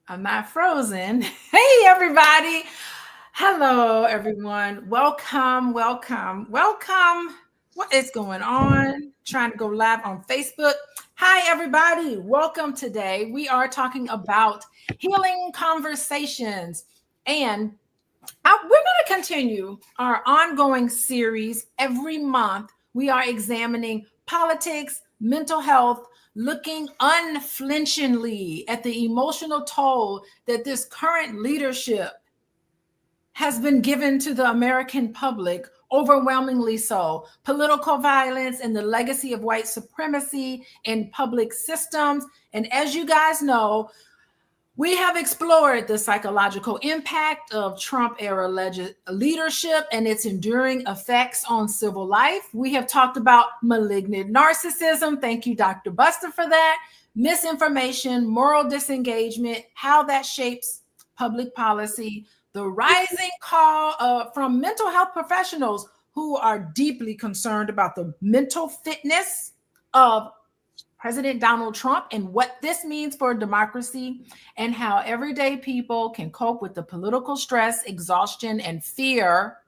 I'm not frozen. Hey, everybody. Hello, everyone. Welcome, welcome, welcome. What is going on? Trying to go live on Facebook. Hi, everybody. Welcome today. We are talking about healing conversations. And we're going to continue our ongoing series every month. We are examining politics, mental health, looking unflinchingly at the emotional toll that this current leadership has been given to the American public, overwhelmingly so. Political violence and the legacy of white supremacy in public systems. And as you guys know, we have explored the psychological impact of Trump era leadership and its enduring effects on civil life. We have talked about malignant narcissism. Thank you, Dr. Buster, for that. Misinformation, moral disengagement, how that shapes public policy, the rising call from mental health professionals who are deeply concerned about the mental fitness of President Donald Trump and what this means for democracy, and how everyday people can cope with the political stress, exhaustion, and fear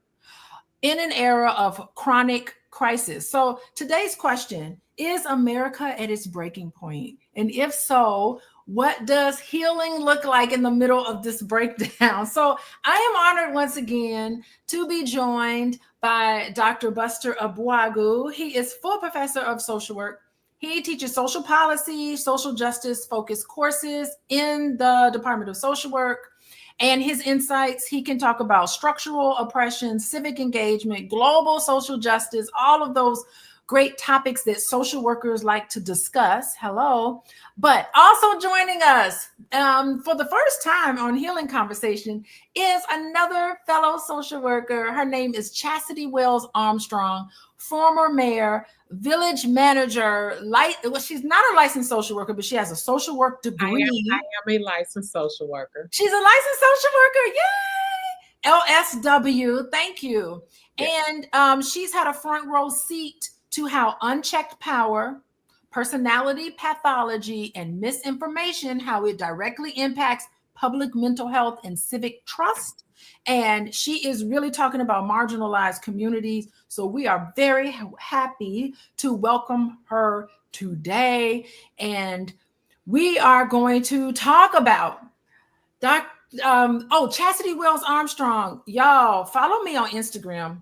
in an era of chronic crisis. So today's question is America at its breaking point? And if so, what does healing look like in the middle of this breakdown? So I am honored once again to be joined by Dr. Buster Ogbuagu. He is full professor of social work. He teaches social policy, social justice focused courses in the Department of Social Work. And his insights, he can talk about structural oppression, civic engagement, global social justice, all of those great topics that social workers like to discuss. Hello. But also joining us for the first time on Healing Conversation is another fellow social worker. Her name is Chasity Wells Armstrong, former mayor, village manager. Well, she's not a licensed social worker, but she has a social work degree. I am a licensed social worker. She's a licensed social worker. Yay! LSW. Thank you. Yes. And she's had a front row seat to how unchecked power, personality pathology, and misinformation, how it directly impacts public mental health and civic trust. And she is really talking about marginalized communities. So we are very happy to welcome her today. And we are going to talk about Chasity Wells Armstrong. Y'all follow me on Instagram.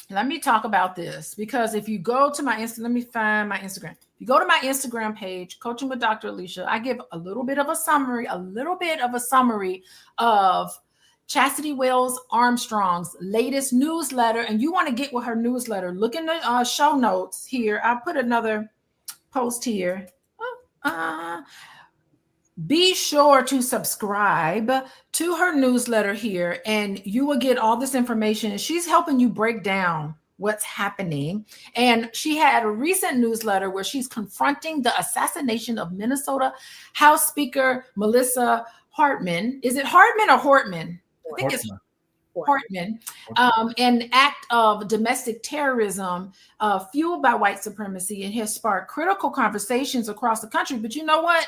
Let me talk about this, because if you go to my Instagram, let me find my Instagram. If you go to my Instagram page, Coaching with Dr. Alicia, I give a little bit of a summary of Chasity Wells Armstrong's latest newsletter. And you want to get with her newsletter, look in the show notes here. I'll put another post here. Be sure to subscribe to her newsletter here, and you will get all this information. She's helping you break down what's happening. And she had a recent newsletter where she's confronting the assassination of Minnesota House Speaker Melissa Hartman. Is it Hartman or Hortman? I think it's Hartman. An act of domestic terrorism fueled by white supremacy, and has sparked critical conversations across the country. But you know what?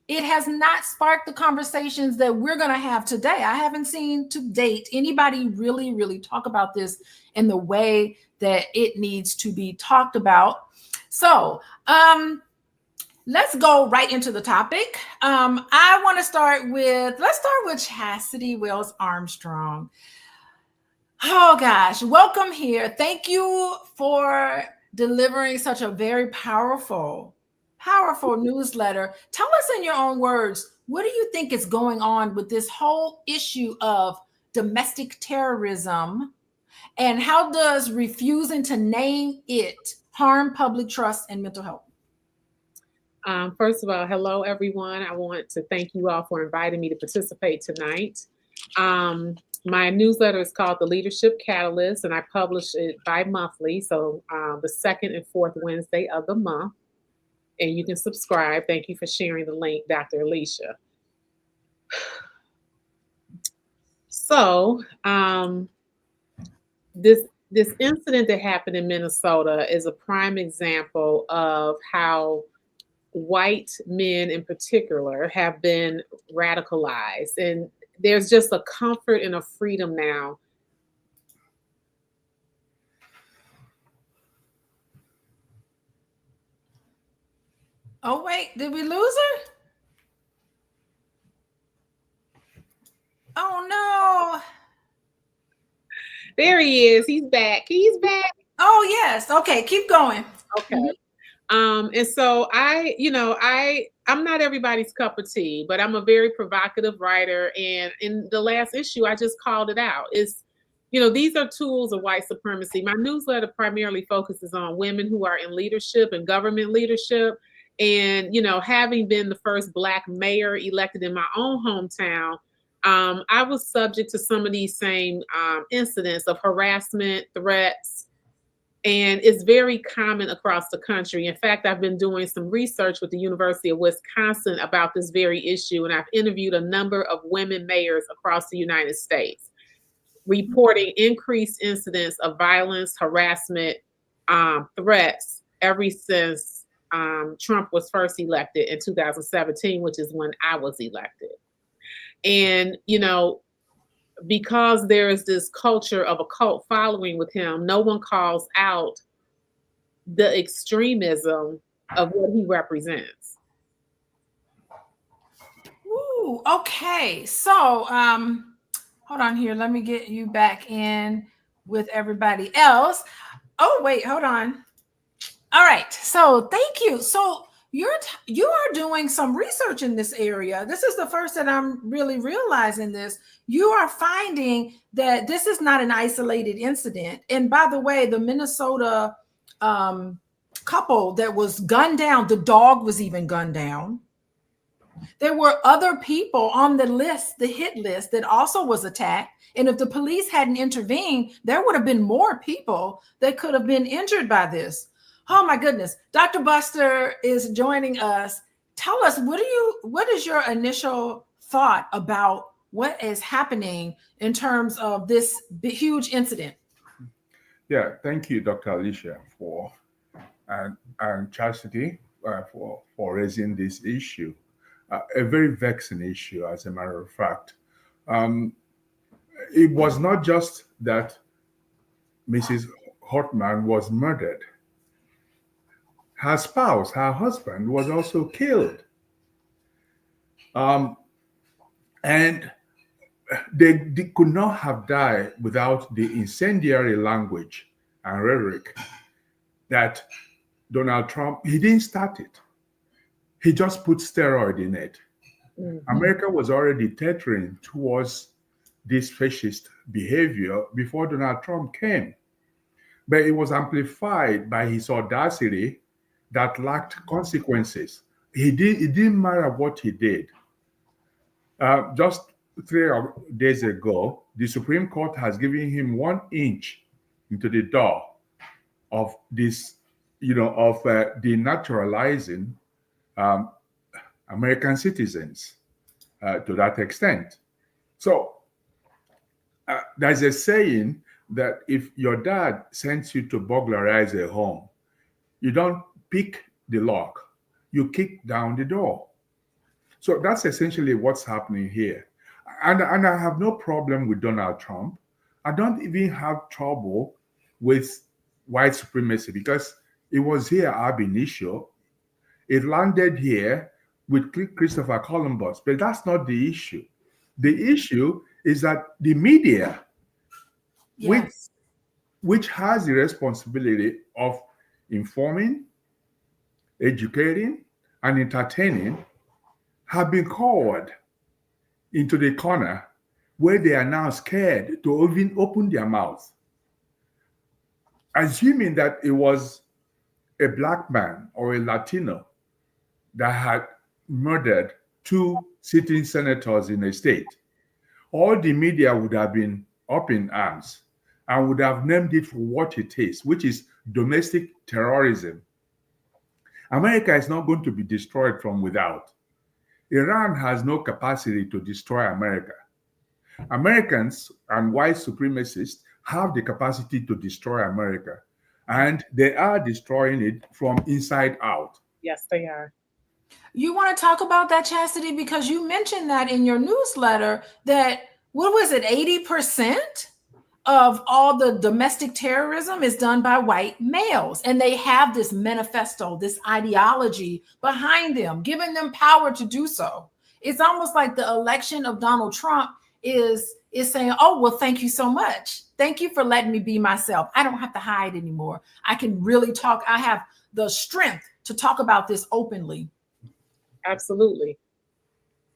It has not sparked the conversations that we're going to have today. I haven't seen to date anybody really talk about this in the way that it needs to be talked about. So let's go right into the topic. I want to start with Chasity Wells Armstrong. Oh gosh, welcome here. Thank you for delivering such a very powerful newsletter. Tell us in your own words, what do you think is going on with this whole issue of domestic terrorism, and how does refusing to name it harm public trust and mental health? First of all, hello, everyone. I want to thank you all for inviting me to participate tonight. My newsletter is called The Leadership Catalyst, and I publish it bi-monthly, so the second and fourth Wednesday of the month. And you can subscribe. Thank you for sharing the link, Dr. Alicia. So this incident that happened in Minnesota is a prime example of how white men in particular have been radicalized, and there's just a comfort and a freedom now. Oh, wait, did we lose her? Oh, no. There he is. He's back. He's back. Oh, yes. Okay, keep going. Okay. And so I'm not everybody's cup of tea, but I'm a very provocative writer. And in the last issue, I just called it out. These are tools of white supremacy. My newsletter primarily focuses on women who are in leadership and government leadership. And, having been the first Black mayor elected in my own hometown, I was subject to some of these same incidents of harassment, threats, and it's very common across the country. In fact, I've been doing some research with the University of Wisconsin about this very issue, and I've interviewed a number of women mayors across the United States, reporting increased incidents of violence, harassment, threats ever since Trump was first elected in 2017, which is when I was elected. And, because there is this culture of a cult following with him, no one calls out the extremism of what he represents. Ooh, okay. So, hold on here. Let me get you back in with everybody else. Oh, wait, hold on. All right. So, thank you. So, you are doing some research in this area. This is the first that I'm really realizing this. You are finding that this is not an isolated incident. And by the way, the Minnesota couple that was gunned down, the dog was even gunned down. There were other people on the list, the hit list, that also was attacked. And if the police hadn't intervened, there would have been more people that could have been injured by this. Oh my goodness. Dr. Buster is joining us. Tell us, what is your initial thought about what is happening in terms of this huge incident? Yeah, thank you, Dr. Alicia, and Chasity for raising this issue. A very vexing issue, as a matter of fact. It was not just that Mrs. Hartman was murdered. Her spouse, her husband, was also killed. And they could not have died without the incendiary language and rhetoric that Donald Trump, he didn't start it. He just put steroid in it. Mm-hmm. America was already teetering towards this fascist behavior before Donald Trump came. But it was amplified by his audacity that lacked consequences. It didn't matter what he did. Just 3 days ago, the Supreme Court has given him 1 inch into the door of this, of denaturalizing American citizens to that extent. So there's a saying that if your dad sends you to burglarize a home, you don't pick the lock, you kick down the door. So that's essentially what's happening here. And I have no problem with Donald Trump. I don't even have trouble with white supremacy because it was here ab initio. It landed here with Christopher Columbus, but that's not the issue. The issue is that the media, yes, which has the responsibility of informing, educating, and entertaining, have been called into the corner where they are now scared to even open their mouth. Assuming that it was a Black man or a Latino that had murdered 2 sitting senators in a state, all the media would have been up in arms and would have named it for what it is, which is domestic terrorism. America is not going to be destroyed from without. Iran has no capacity to destroy America. Americans and white supremacists have the capacity to destroy America, and they are destroying it from inside out. Yes, they are. You want to talk about that, Chastity, because you mentioned that in your newsletter that, what was it, 80% of all the domestic terrorism is done by white males. And they have this manifesto, this ideology behind them, giving them power to do so. It's almost like the election of Donald Trump is saying, oh, well, thank you so much. Thank you for letting me be myself. I don't have to hide anymore. I can really talk. I have the strength to talk about this openly. Absolutely.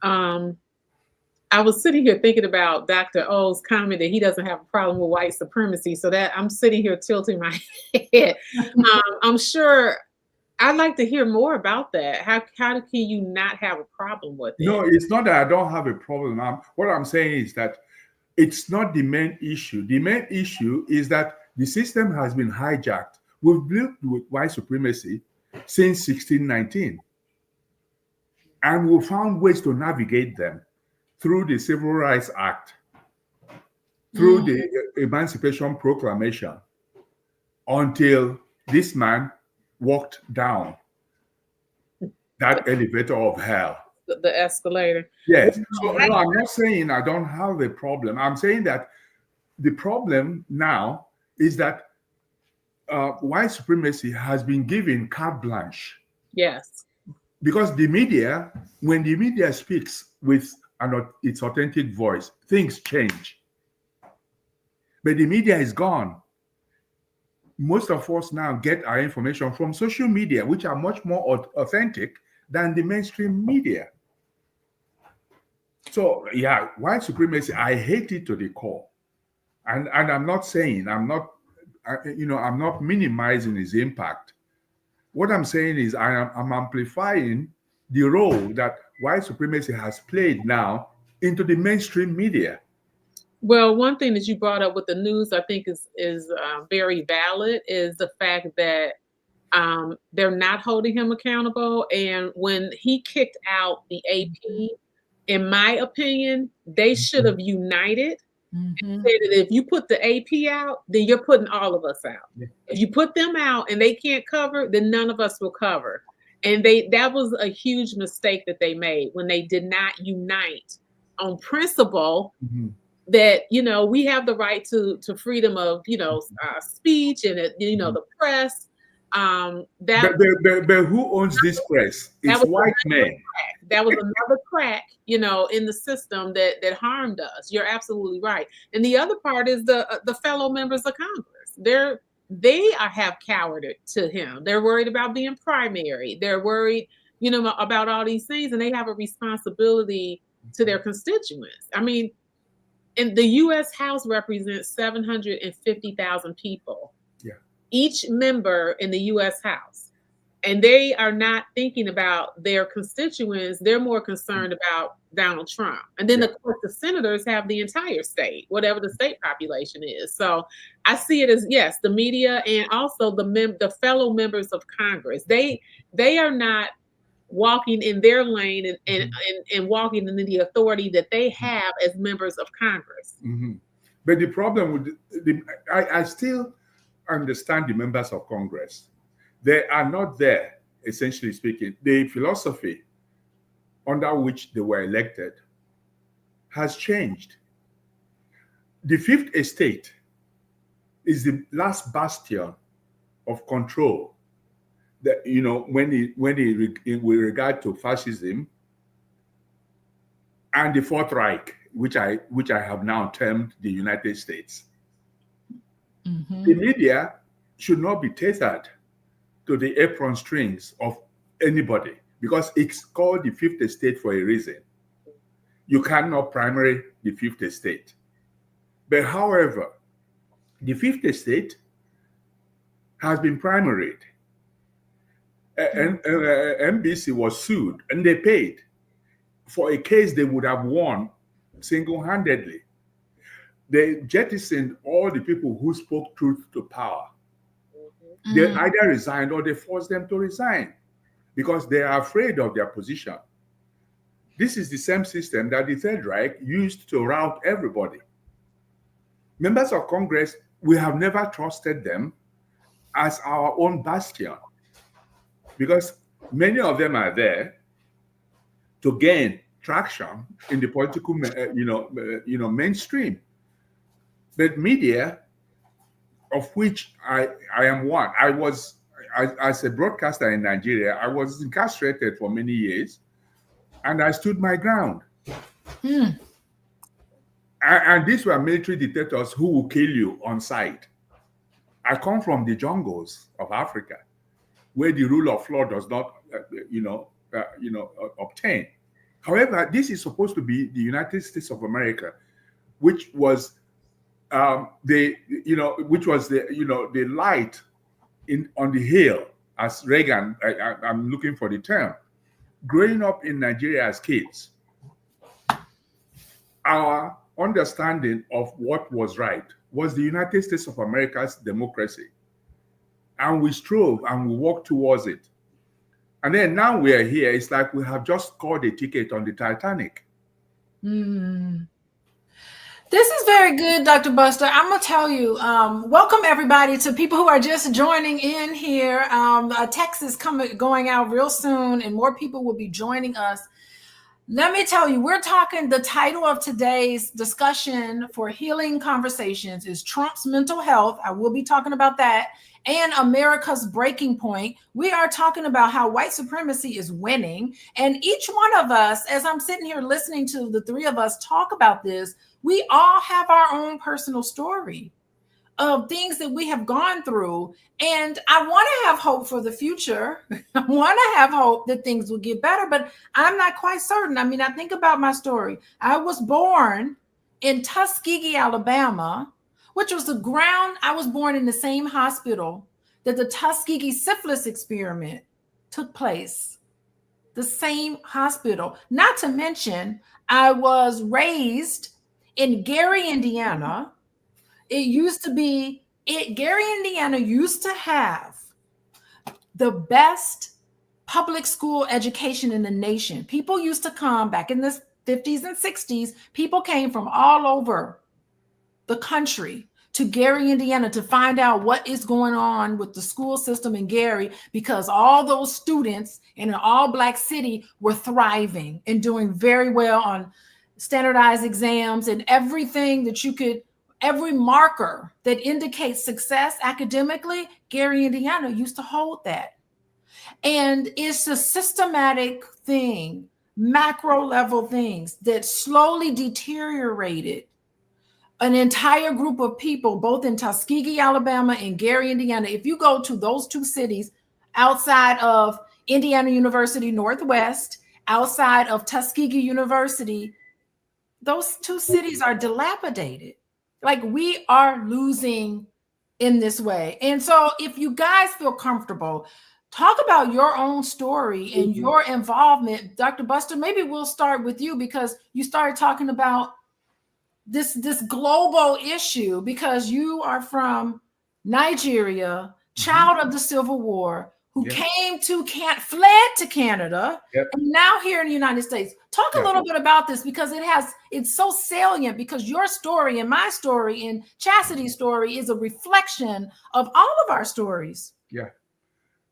I was sitting here thinking about Dr. O's comment that he doesn't have a problem with white supremacy. So that I'm sitting here tilting my head. I'm sure I'd like to hear more about that. How can you not have a problem with it? No, it's not that I don't have a problem. What I'm saying is that it's not the main issue. The main issue is that the system has been hijacked. We've lived with white supremacy since 1619. And we found ways to navigate them through the Civil Rights Act, through the Emancipation Proclamation, until this man walked down that elevator of hell. The escalator. Yes. So no, I'm not saying I don't have a problem. I'm saying that the problem now is that white supremacy has been given carte blanche. Yes. Because the media, when the media speaks with its authentic voice, things change. But the media is gone. Most of us now get our information from social media, which are much more authentic than the mainstream media. So yeah, white supremacy, I hate it to the core. And I'm not saying, I'm not minimizing its impact. What I'm saying is I'm amplifying the role that white supremacy has played now into the mainstream media. Well, one thing that you brought up with the news, I think is very valid, is the fact that they're not holding him accountable. And when he kicked out the AP, in my opinion, they should have united. And said that if you put the AP out, then you're putting all of us out. Yeah. If you put them out and they can't cover, then none of us will cover. And that was a huge mistake that they made when they did not unite on principle. That, we have the right to freedom of, speech and, the press. But who owns this press? It's white men. That was another crack, in the system that harmed us. You're absolutely right. And the other part is the fellow members of Congress. They have cowered to him. They're worried about being primary. They're worried, about all these things, and they have a responsibility to their constituents. I mean, and the U.S. House represents 750,000 people. Yeah. Each member in the U.S. House. And they are not thinking about their constituents. They're more concerned about Donald Trump. And then, of course, the senators have the entire state, whatever the state population is. So I see it as, yes, the media and also the fellow members of Congress. They are not walking in their lane and walking in the authority that they have as members of Congress. But the problem with I still understand the members of Congress. They are not there, essentially speaking. The philosophy under which they were elected has changed. The Fifth Estate is the last bastion of control that, with regard to fascism and the Fourth Reich, which I have now termed the United States. The media should not be tethered to the apron strings of anybody because it's called the Fifth Estate for a reason. You cannot primary the Fifth Estate. But however, the Fifth Estate has been primaried. NBC was sued and they paid for a case they would have won single-handedly. They jettisoned all the people who spoke truth to power. They either resigned or they forced them to resign because they are afraid of their position. This is the same system that the Third Reich used to rout everybody. Members of Congress, we have never trusted them as our own bastion because many of them are there to gain traction in the political, mainstream. But media, of which I am one, as a broadcaster in Nigeria, I was incarcerated for many years, and I stood my ground. And these were military dictators who will kill you on sight. I come from the jungles of Africa, where the rule of law does not, obtain. However, this is supposed to be the United States of America, which was the light on the hill, as Reagan. I'm looking for the term. Growing up in Nigeria as kids, our understanding of what was right was the United States of America's democracy. And we strove and we walked towards it. And then now we are here. It's like we have just scored a ticket on the Titanic. This is very good, Dr. Buster. I'm going to tell you, welcome everybody to people who are just joining in here. A text is going out real soon, and more people will be joining us. Let me tell you, we're talking, the title of today's discussion for Healing Conversations is Trump's Mental Health. I will be talking about that. And America's Breaking Point. We are talking about how white supremacy is winning. And each one of us, as I'm sitting here listening to the three of us talk about this, we all have our own personal story of things that we have gone through. And I want to have hope for the future. I want to have hope that things will get better, but I'm not quite certain. I mean, I think about my story. I was born in Tuskegee, Alabama, which was I was born in the same hospital that the Tuskegee syphilis experiment took place. The same hospital. Not to mention, I was raised in Gary, Indiana. Gary, Indiana used to have the best public school education in the nation. People used to come back in the 50s and 60s. People came from all over the country to Gary, Indiana to find out what is going on with the school system in Gary, because all those students in an all-Black city were thriving and doing very well on standardized exams and everything that every marker that indicates success academically, Gary, Indiana used to hold that. And it's a systematic thing, macro level things that slowly deteriorated an entire group of people, both in Tuskegee, Alabama and Gary, Indiana. If you go to those two cities outside of Indiana University Northwest, outside of Tuskegee University, those two cities are dilapidated. Like, we are losing in this way. And so if you guys feel comfortable, talk about your own story and your involvement. Dr. Buster, maybe we'll start with you, because you started talking about this global issue, because you are from Nigeria, child of the Civil War, who fled to Canada, and now here in the United States. Talk a little bit about this, because it's so salient, because your story and my story and Chastity's story is a reflection of all of our stories. Yeah.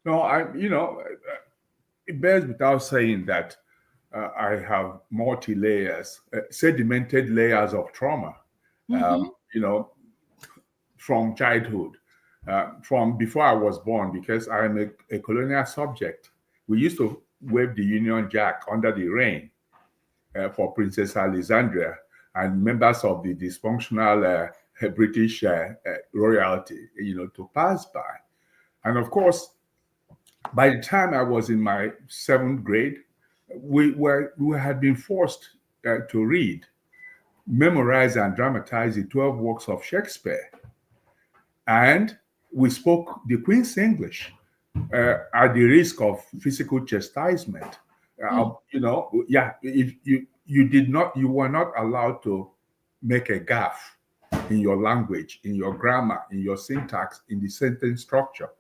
No, it bears without saying that I have multi-layers, sedimented layers of trauma, from childhood. From before I was born, because I am a colonial subject. We used to wave the Union Jack under the rain for Princess Alexandria and members of the dysfunctional British royalty, to pass by. And of course, by the time I was in my 7th grade, we had been forced to read, memorize, and dramatize the 12 works of Shakespeare. And we spoke the Queen's English at the risk of physical chastisement. If you were not allowed to make a gaffe in your language, in your grammar, in your syntax, in the sentence structure.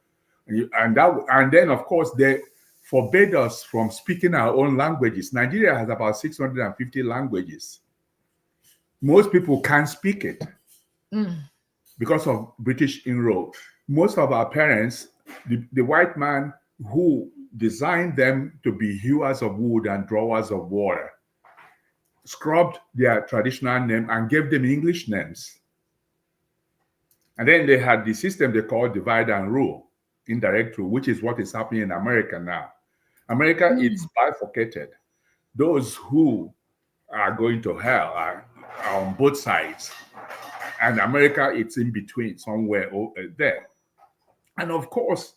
And then, of course, they forbade us from speaking our own languages. Nigeria has about 650 languages. Most people can't speak it because of British inroad. Most of our parents, the white man who designed them to be hewers of wood and drawers of water, scrubbed their traditional name and gave them English names. And then they had the system they called divide and rule, indirect rule, which is what is happening in America now. America is bifurcated. Those who are going to hell are on both sides. And America, it's in between, somewhere there. And of course,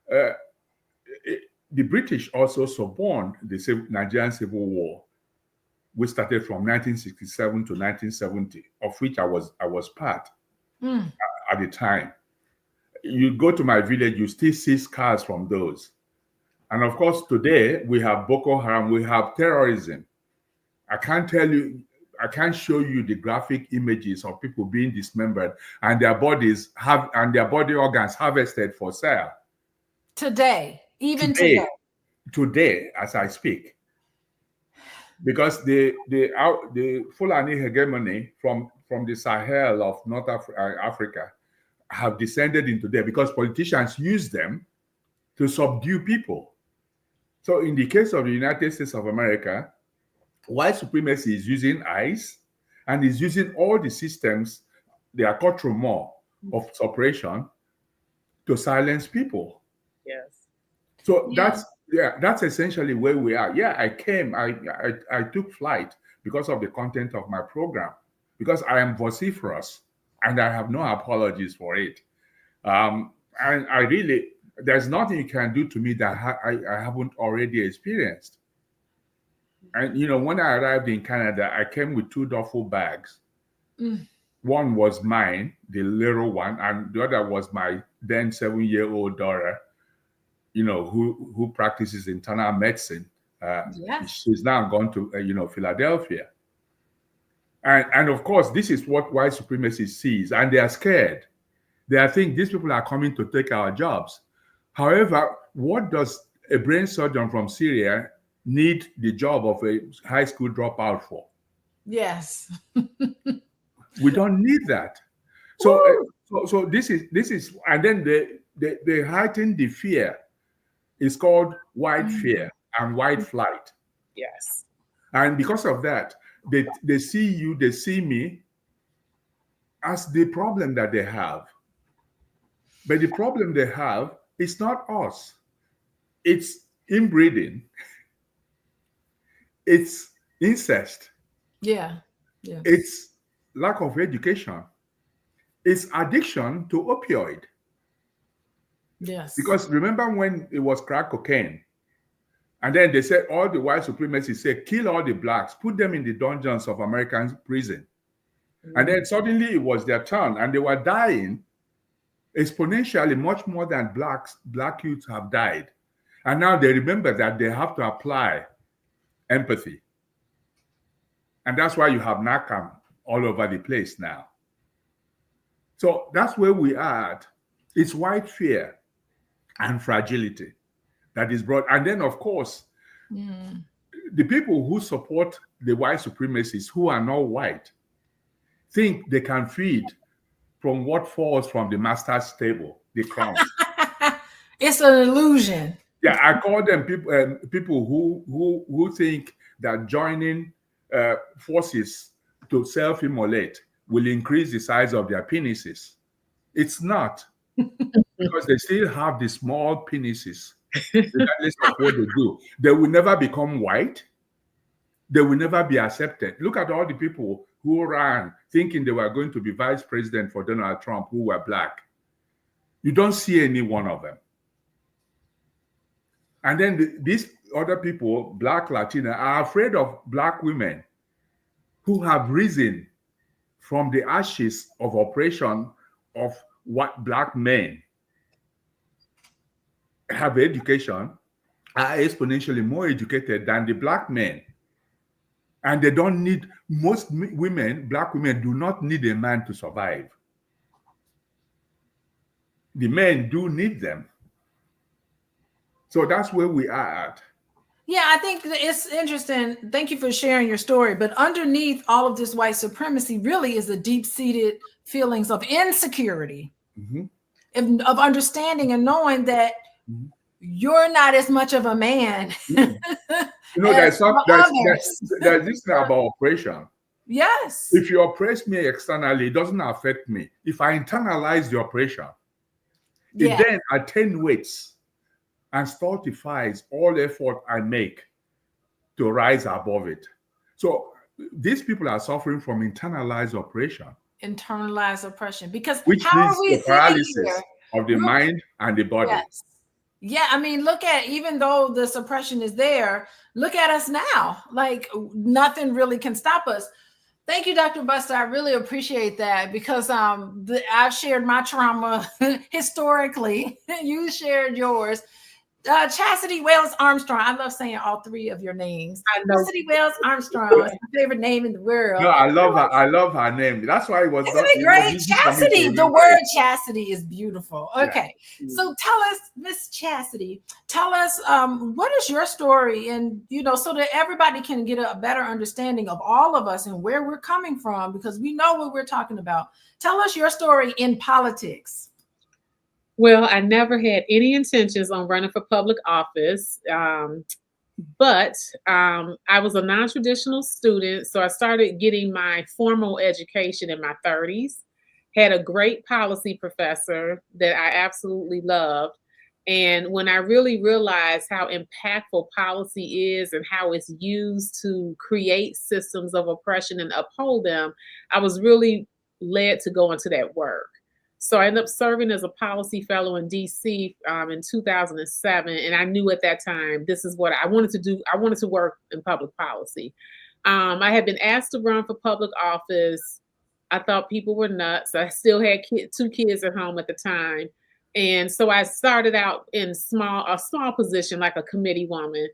the British also suborned the Nigerian Civil War, which started from 1967 to 1970, of which I was part at the time. You go to my village, you still see scars from those. And of course, today we have Boko Haram, we have terrorism. I can't show you the graphic images of people being dismembered and their body organs harvested for sale. Today. Today, as I speak, because the Fulani hegemony from the Sahel of North Africa have descended into there because politicians use them to subdue people. So in the case of the United States of America, white supremacy is using ICE and is using all the systems, the accoutrement of suppression, to silence people. Yes. So that's essentially where we are. Yeah, I took flight because of the content of my program, because I am vociferous and I have no apologies for it. And I really, there's nothing you can do to me that I haven't already experienced. And, when I arrived in Canada, I came with 2 duffel bags. One was mine, the little one, and the other was my then 7-year-old daughter, who practices internal medicine. She's now gone to, Philadelphia. And of course, this is what white supremacy sees, and they are scared. They think these people are coming to take our jobs. However, what does a brain surgeon from Syria need the job of a high school dropout for? Yes. We don't need that. So this is, and then they heighten the fear. It's called white fear and white flight. Yes. And because of that, they see you, they see me as the problem that they have. But the problem they have is not us. It's inbreeding. It's incest. Yeah. It's lack of education. It's addiction to opioid. Yes. Because remember when it was crack cocaine, and then they said all the white supremacists said, kill all the blacks, put them in the dungeons of American prison. And then suddenly it was their turn, and they were dying exponentially, much more than black youths have died. And now they remember that they have to apply empathy. And that's why you have NACAM all over the place now. So that's where we are at. It's white fear and fragility that is brought. And then, of course, the people who support the white supremacists who are not white think they can feed from what falls from the master's table, the crumbs. It's an illusion. Yeah, I call them people who think that joining forces to self-immolate will increase the size of their penises. It's not, because they still have the small penises, regardless of what they do. They will never become white. They will never be accepted. Look at all the people who ran thinking they were going to be vice president for Donald Trump who were black. You don't see any one of them. And then these other people, black Latina, are afraid of black women who have risen from the ashes of oppression of what black men have education, are exponentially more educated than the black men. And they don't need, most women, black women do not need a man to survive. The men do need them. So that's where we are at. Yeah, I think it's interesting. Thank you for sharing your story. But underneath all of this white supremacy really is the deep-seated feelings of insecurity, of understanding and knowing that you're not as much of a man You know, as the others. there's this thing about oppression. Yes. If you oppress me externally, it doesn't affect me. If I internalize the oppression, it then attenuates and stultifies all effort I make to rise above it. So these people are suffering from internalized oppression. Internalized oppression. Because which how leads are we to paralysis here? of the mind and the body. Yes. Yeah, I mean, look at, even though the suppression is there, look at us now. Like nothing really can stop us. Thank you, Dr. Buster. I really appreciate that, because I've shared my trauma historically. You shared yours. Chasity Wells Armstrong. I love saying all three of your names. I know. Chasity Wells Armstrong is my favorite name in the world. No, I love her. I love her name. That's why it was. Isn't it great? Chastity. The word chastity is beautiful. Okay, yeah. So tell us, Miss Chasity. Tell us, what is your story, and so that everybody can get a better understanding of all of us and where we're coming from, because we know what we're talking about. Tell us your story in politics. Well, I never had any intentions on running for public office, but I was a non-traditional student, so I started getting my formal education in my 30s, had a great policy professor that I absolutely loved, and when I really realized how impactful policy is and how it's used to create systems of oppression and uphold them, I was really led to go into that work. So I ended up serving as a policy fellow in DC in 2007. And I knew at that time, this is what I wanted to do. I wanted to work in public policy. I had been asked to run for public office. I thought people were nuts. I still had two kids at home at the time. And so I started out in a small position, like a committee woman,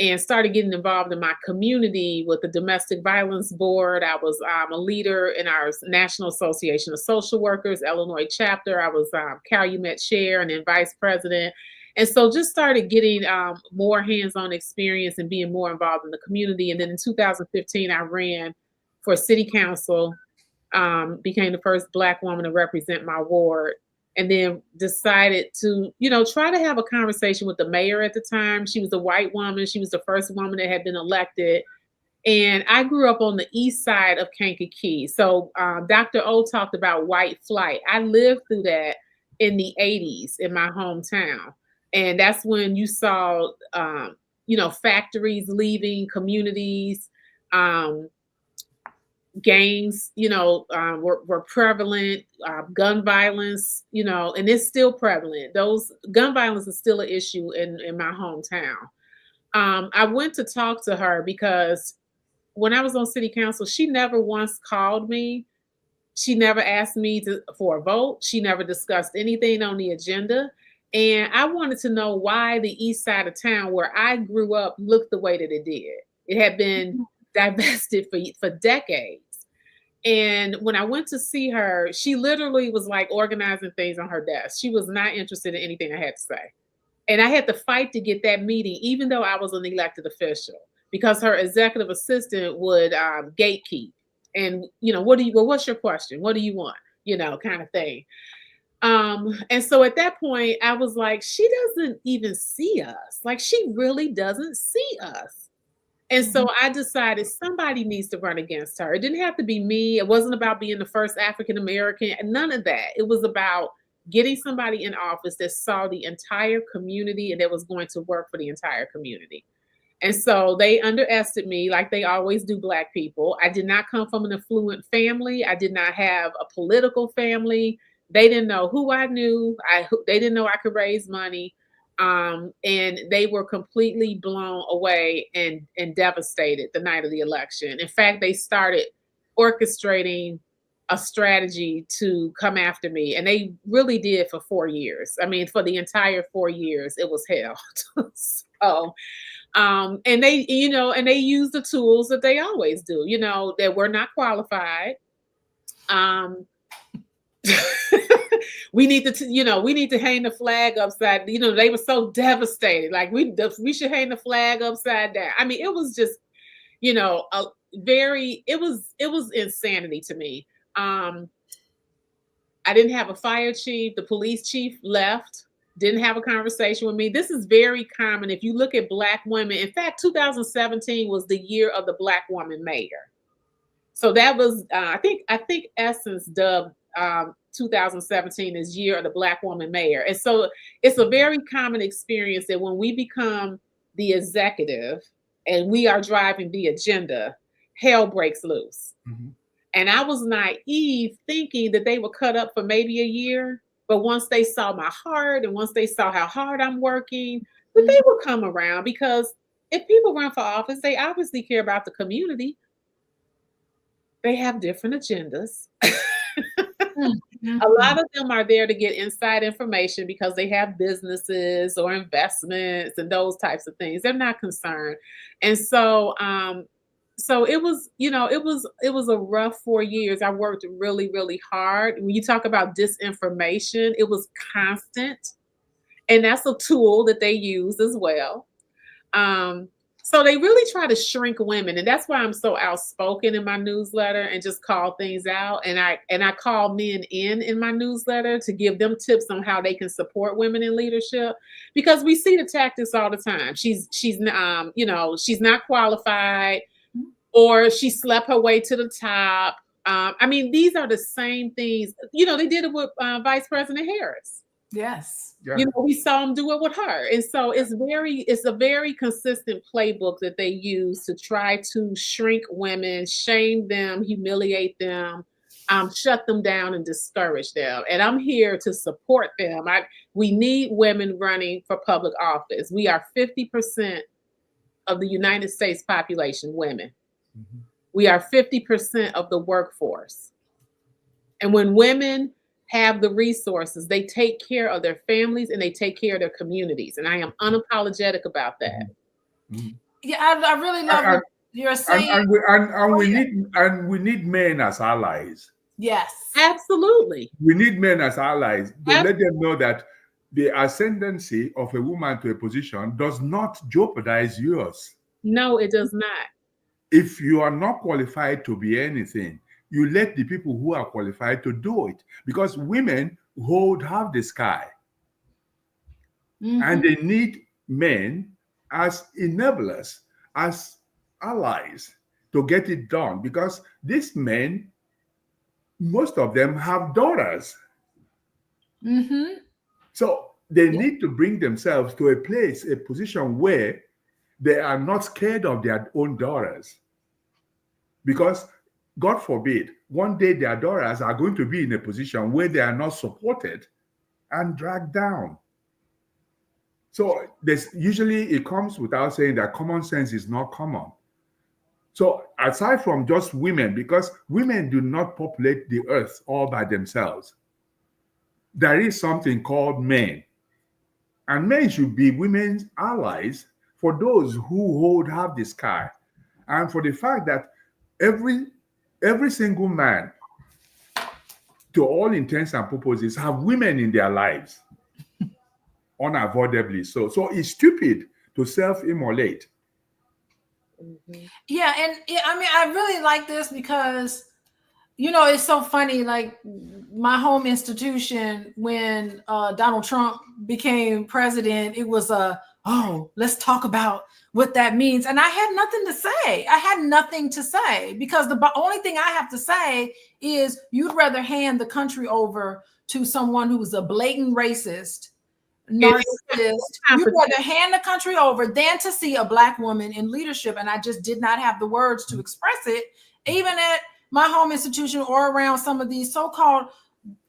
and started getting involved in my community with the Domestic Violence Board. I was a leader in our National Association of Social Workers, Illinois chapter. I was Calumet chair and then vice president. And so just started getting more hands-on experience and being more involved in the community. And then in 2015, I ran for city council, became the first Black woman to represent my ward. And then decided to, try to have a conversation with the mayor at the time. She was a white woman. She was the first woman that had been elected. And I grew up on the east side of Kankakee. So Dr. O talked about white flight. I lived through that in the 80s in my hometown. And that's when you saw, factories leaving, communities, gangs, were prevalent, gun violence, and it's still prevalent. Those gun violence is still an issue in my hometown. I went to talk to her because when I was on city council, she never once called me. She never asked me for a vote. She never discussed anything on the agenda. And I wanted to know why the east side of town where I grew up looked the way that it did. It had been divested for decades. And when I went to see her, she literally was like organizing things on her desk. She was not interested in anything I had to say. And I had to fight to get that meeting, even though I was an elected official, because her executive assistant would gatekeep. And, what's your question? What do you want? Kind of thing. And so at that point, I was like, she doesn't even see us. Like, she really doesn't see us. And so I decided somebody needs to run against her. It didn't have to be me. It wasn't about being the first African-American, and none of that. It was about getting somebody in office that saw the entire community and that was going to work for the entire community. And so they underestimated me, like they always do Black people. I did not come from an affluent family. I did not have a political family. They didn't know who I knew. They didn't know I could raise money. And they were completely blown away and devastated the night of the election. In fact, they started orchestrating a strategy to come after me. And they really did for 4 years. I mean, for the entire 4 years, it was hell. So, and they, and they used the tools that they always do, that we're not qualified. We need to hang the flag upside. They were so devastated. Like we should hang the flag upside down. I mean, it was just, it was insanity to me. I didn't have a fire chief. The police chief left didn't have a conversation with me. This is very common. If you look at Black women, in fact, 2017 was the year of the Black woman mayor. So that was, I think Essence dubbed 2017 as year of the Black woman mayor. And so it's a very common experience that when we become the executive and we are driving the agenda, hell breaks loose. Mhm. And I was naive thinking that they would cut up for maybe a year. But once they saw my heart and once they saw how hard I'm working, that they would come around, because if people run for office, they obviously care about the community. They have different agendas. Mm-hmm. A lot of them are there to get inside information because they have businesses or investments and those types of things. They're not concerned. And so so it was, it was a rough 4 years. I worked really, really hard. When you talk about disinformation, it was constant. And that's a tool that they use as well. So they really try to shrink women, and that's why I'm so outspoken in my newsletter and just call things out. And I call men in my newsletter to give them tips on how they can support women in leadership, because we see the tactics all the time. She's not qualified, or she slept her way to the top. I mean, these are the same things. They did it with Vice President Harris. Yes. Yeah. We saw them do it with her. And so it's a very consistent playbook that they use to try to shrink women, shame them, humiliate them, shut them down, and discourage them. And I'm here to support them. We need women running for public office. We are 50% of the United States population, women. Mhm. We are 50% of the workforce. And when women have the resources, they take care of their families and they take care of their communities. And I am unapologetic about that. Mhm. Yeah, I really love what you're saying. We need men as allies. Yes. Absolutely. We need men as allies to let them know that the ascendancy of a woman to a position does not jeopardize yours. No, it does not. If you are not qualified to be anything, you let the people who are qualified to do it, because women hold half the sky. Mm-hmm. And they need men as enablers, as allies to get it done, because these men, most of them have daughters. Mm-hmm. So they need to bring themselves to a position where they are not scared of their own daughters. Because God forbid, one day their daughters are going to be in a position where they are not supported and dragged down. So it comes without saying that common sense is not common. So aside from just women, because women do not populate the earth all by themselves, there is something called men. And men should be women's allies for those who hold half the sky. And for the fact that every single man, to all intents and purposes, have women in their lives, unavoidably so. So it's stupid to self-immolate. Mm-hmm. Yeah, and I mean, I really like this because, it's so funny. Like my home institution, when Donald Trump became president, it was let's talk about what that means. And I had nothing to say. I had nothing to say, because the only thing I have to say is you'd rather hand the country over to someone who's a blatant racist, narcissist. You'd rather hand the country over than to see a Black woman in leadership. And I just did not have the words to express it, even at my home institution or around some of these so-called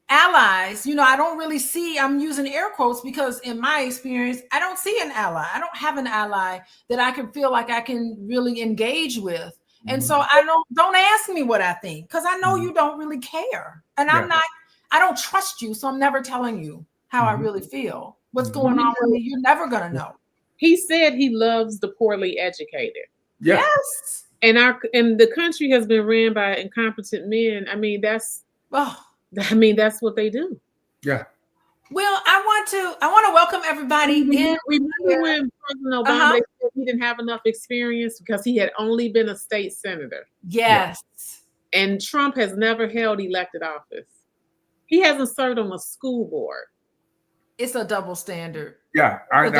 allies. I don't really see, I'm using air quotes because in my experience, I don't see an ally. I don't have an ally that I can feel like I can really engage with. And so don't ask me what I think, because I know you don't really care. And I don't trust you. So I'm never telling you how I really feel. What's going on with me, you're never going to know. He said he loves the poorly educated. Yeah. Yes. And the country has been ran by incompetent men. I mean, that's what they do. Yeah. Well, I want to welcome everybody in. Remember when President Obama said he didn't have enough experience because he had only been a state senator? Yes. Yeah. And Trump has never held elected office. He hasn't served on a school board. It's a double standard. Yeah, and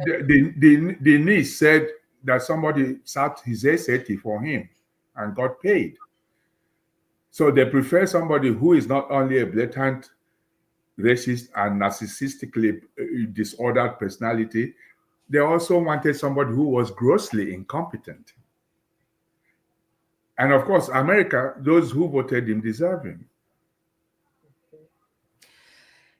the niece said that somebody sat his SAT for him and got paid. So they prefer somebody who is not only a blatant racist and narcissistically disordered personality, they also wanted somebody who was grossly incompetent. And of course, America, those who voted him deserve him.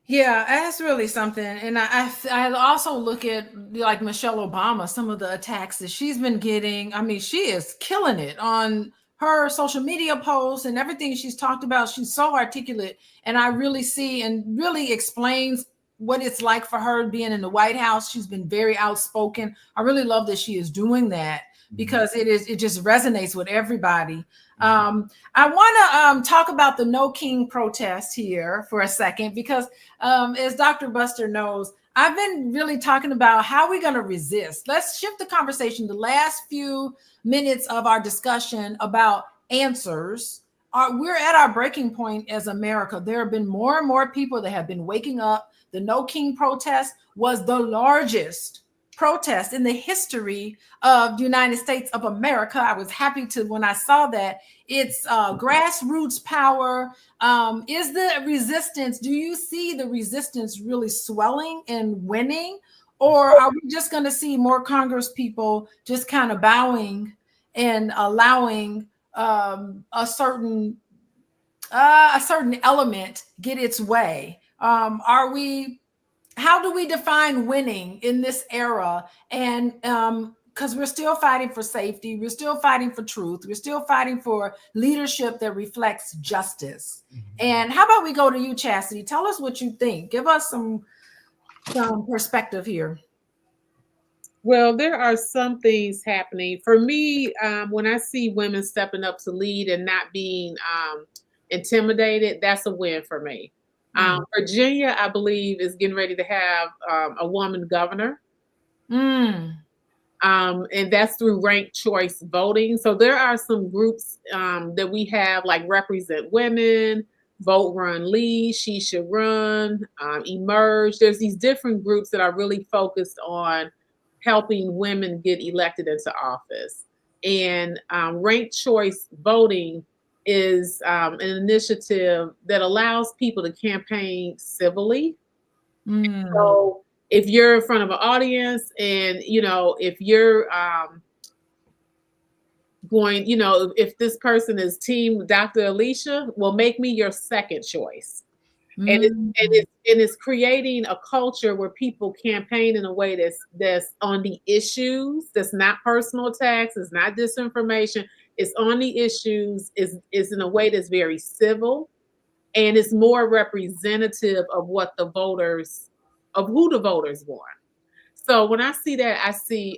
Yeah, that's really something. And I also look at like Michelle Obama, some of the attacks that she's been getting. I mean, she is killing it on her social media posts and everything she's talked about. She's so articulate, and I really see and really explains what it's like for her being in the White House. She's been very outspoken. I really love that she is doing that because it just resonates with everybody. I want to talk about the No King protest here for a second because as Dr. Buster knows, I've been really talking about how we're going to resist. Let's shift the conversation. The last few minutes of our discussion about answers we're at our breaking point as America. There have been more and more people that have been waking up. The No King protest was the largest protest in the history of the United States of America. I was happy to when I saw that. It's grassroots power. Is the resistance, do you see the resistance really swelling and winning? Or are we just going to see more Congress people just kind of bowing and allowing a certain element get its way? How do we define winning in this era? And because we're still fighting for safety, we're still fighting for truth, we're still fighting for leadership that reflects justice. And how about we go to you, Chasity? Tell us what you think. Give us some perspective here. Well, there are some things happening. For me, when I see women stepping up to lead and not being intimidated, that's a win for me. Virginia, I believe, is getting ready to have a woman governor. And that's through ranked choice voting. So there are some groups that we have, like Represent Women, Vote, Run, Lead, She Should Run, Emerge. There's these different groups that are really focused on helping women get elected into office. And ranked choice voting is an initiative that allows people to campaign civilly. So if you're in front of an audience and, if you're going, if this person is team Dr. Alicia, well, make me your second choice. And it's creating a culture where people campaign in a way that's on the issues, that's not personal attacks, it's not disinformation, it's on the issues, is in a way that's very civil, and it's more representative of who the voters want. So when I see that,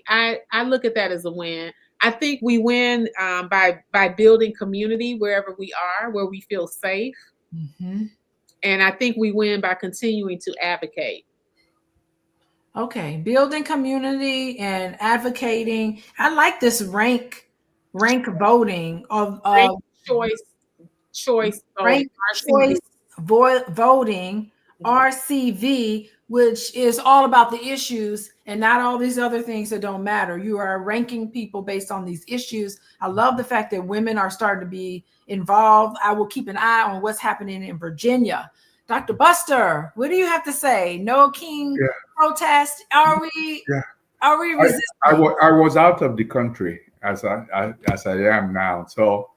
I look at that as a win. I think we win by building community wherever we are, where we feel safe. And I think we win by continuing to advocate. Okay, building community and advocating. I like this rank voting of choice voting, RCV, which is all about the issues and not all these other things that don't matter. You are ranking people based on these issues. I love the fact that women are starting to be involved. I will keep an eye on what's happening in Virginia. Dr. Buster, what do you have to say? No King protest. Are we resisting? I was out of the country as I am now. So,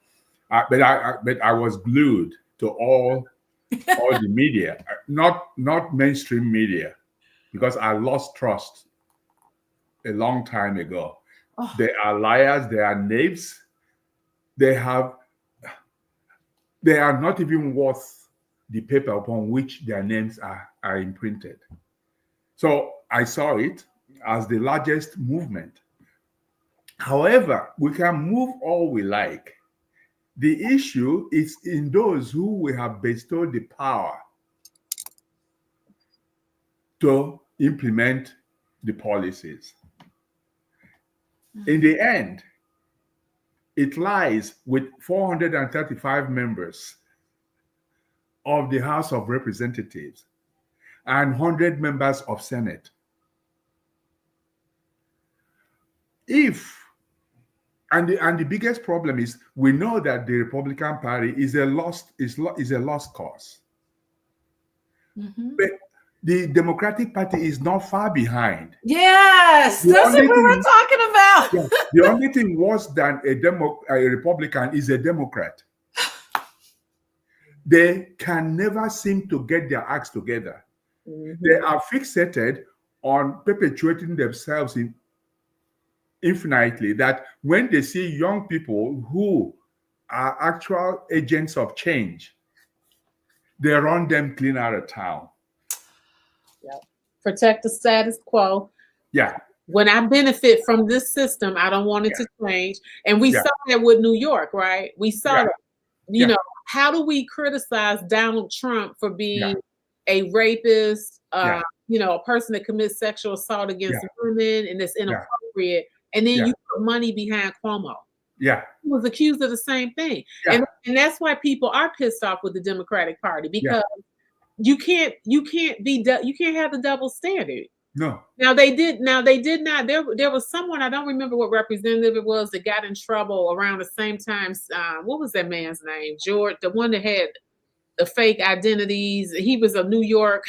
but I was glued to all the media, not mainstream media, because I lost trust a long time ago. They are liars. They are knaves. They are not even worth the paper upon which their names are imprinted. So I saw it as the largest movement. However, we can move all we like. The issue is in those who we have bestowed the power to implement the policies. In the end, it lies with 435 members of the House of Representatives. and 100 members of Senate. And the biggest problem is we know that the Republican Party is a lost cause. Mm-hmm. But the Democratic Party is not far behind. Yes, that's what we were talking about. Yeah, the only thing worse than a Republican is a Democrat. They can never seem to get their acts together. Mm-hmm. They are fixated on perpetuating themselves infinitely, that when they see young people who are actual agents of change, they run them clean out of town. Yeah. Protect the status quo. Yeah. When I benefit from this system, I don't want it to change. And we saw that with New York, right? We saw that. You know, how do we criticize Donald Trump for being a rapist, you know, a person that commits sexual assault against women and it's inappropriate? And then you put money behind Cuomo. Yeah. He was accused of the same thing. Yeah. And that's why people are pissed off with the Democratic Party, because you can't have the double standard. No. Now they did not. There was someone, I don't remember what representative it was, that got in trouble around the same time. What was that man's name? George, the one that had the fake identities. He was a New York.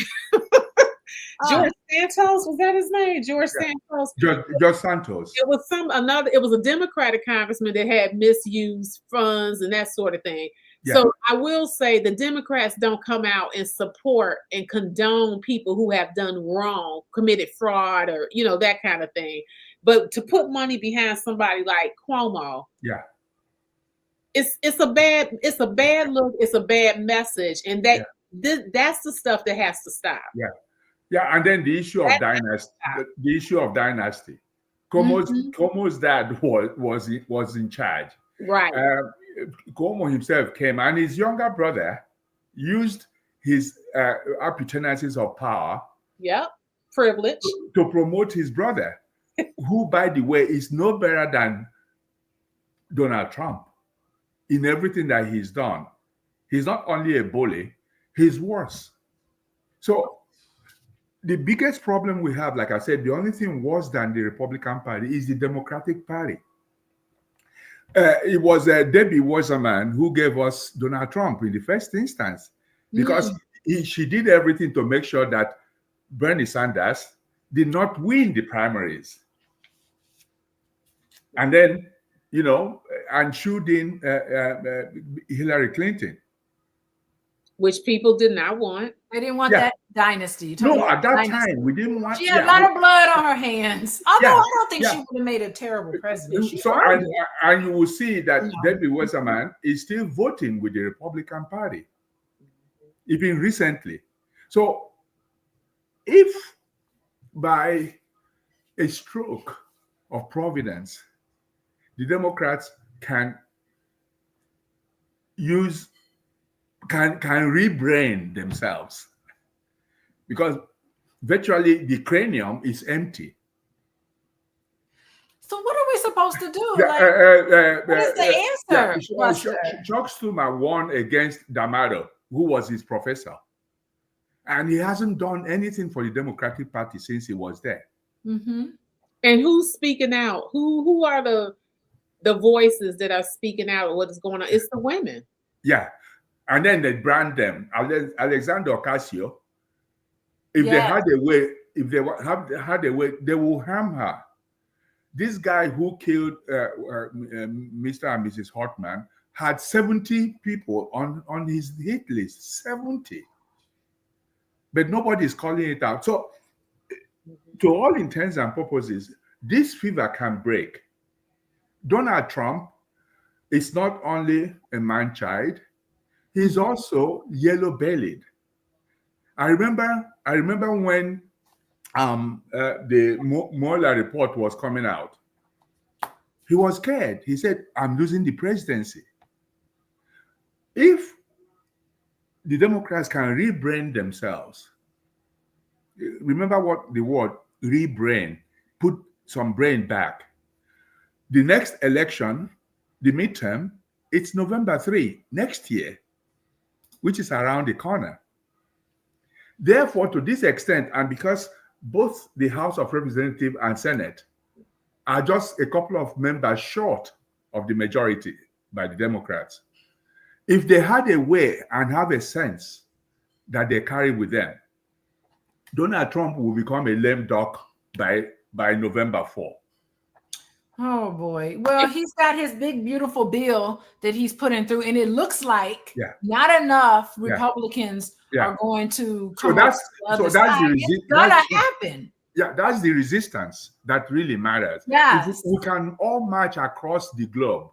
George Santos, was that his name? George Santos. George Santos. It was it was a Democratic congressman that had misused funds and that sort of thing. Yeah. So I will say the Democrats don't come out and support and condone people who have done wrong, committed fraud, or, you know, that kind of thing. But to put money behind somebody like Cuomo, it's a bad look. It's a bad message, and that's the stuff that has to stop. Yeah, and then the issue of dynasty. The issue of dynasty. Cuomo's dad was in charge. Right. Cuomo himself came, and his younger brother used his opportunities of power. Privilege. To promote his brother, who, by the way, is no better than Donald Trump in everything that he's done. He's not only a bully, he's worse. So the biggest problem we have, like I said, the only thing worse than the Republican Party is the Democratic Party. It was Debbie Wasserman who gave us Donald Trump in the first instance, because she did everything to make sure that Bernie Sanders did not win the primaries. And then, you know, and shooed in Hillary Clinton. Which people did not want. They didn't want that dynasty. No, at that time, we didn't want. She had a lot of blood on her hands. Although I don't think she would have made a terrible president. And you will see that Debbie Wasserman is still voting with the Republican Party, even recently. So if by a stroke of providence, the Democrats can rebrain themselves, because virtually the cranium is empty. So what are we supposed to do? What is the answer? Chuck Schumer won against D'Amato, who was his professor, and he hasn't done anything for the Democratic Party since he was there. Mm-hmm. And who's speaking out? Who are the voices that are speaking out of what is going on? It's the women. Yeah. And then they brand them. Alexandra Ocasio, if they had a way, had a way, they will harm her. This guy who killed Mr. and Mrs. Hartman had 70 people on his hit list, 70. But nobody is calling it out. So, to all intents and purposes, this fever can break. Donald Trump is not only a man-child, he's also yellow-bellied. I remember when the Mueller report was coming out. He was scared. He said, "I'm losing the presidency." If the Democrats can rebrain themselves, remember what the word rebrain, put some brain back. The next election, the midterm, it's November 3 next year, which is around the corner. Therefore, to this extent, and because both the House of Representatives and Senate are just a couple of members short of the majority by the Democrats, if they had a way and have a sense that they carry with them, Donald Trump will become a lame duck by November 4. Oh boy. Well, he's got his big, beautiful bill that he's putting through, and it looks like not enough Republicans are going to come up to the other side. It's gonna happen. Yeah, that's the resistance that really matters. Yes. If we can all march across the globe,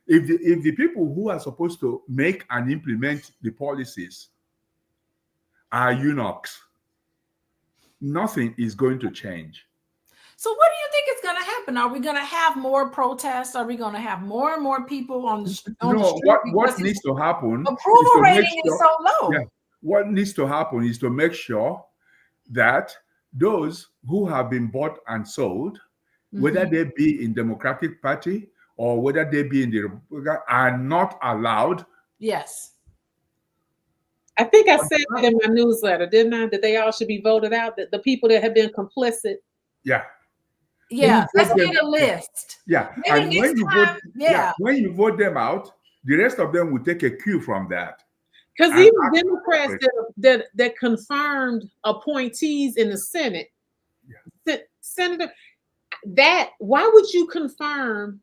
if the people who are supposed to make and implement the policies are eunuchs, nothing is going to change. So what do you think is going to happen? Are we going to have more protests? Are we going to have more and more people on the street? What needs to happen? Approval rating is so low. Yeah, what needs to happen is to make sure that those who have been bought and sold, whether they be in Democratic Party or whether they be in the Republican, are not allowed. Yes. I think I said that in my newsletter, didn't I? That they all should be voted out, that the people that have been complicit. Yeah. Yeah, let's get a list. Yeah. And when you vote them out, the rest of them will take a cue from that. Because even Democrats that confirmed appointees in the Senate, Senator, why would you confirm